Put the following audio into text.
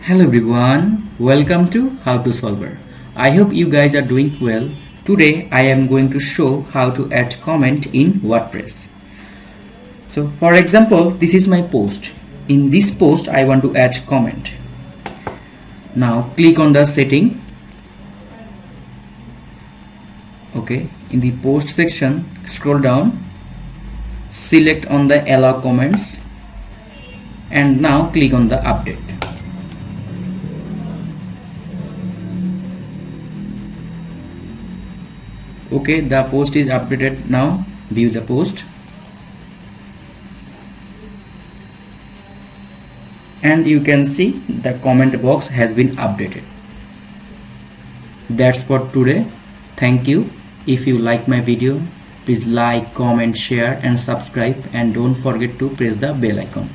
Hello everyone, welcome to How to Solver. I hope you guys are doing well. Today I am going to show how to add comment in WordPress. So for example, this is my post. In this post I want to add comment. Now click on the setting. Okay, in the post section scroll down, select on the allow comments and now click on the update. Okay, the post is updated. Now view the post and you can see the comment box has been updated. That's for today. Thank you. If you like my video, please like, comment, share and subscribe, and don't forget to press the bell icon.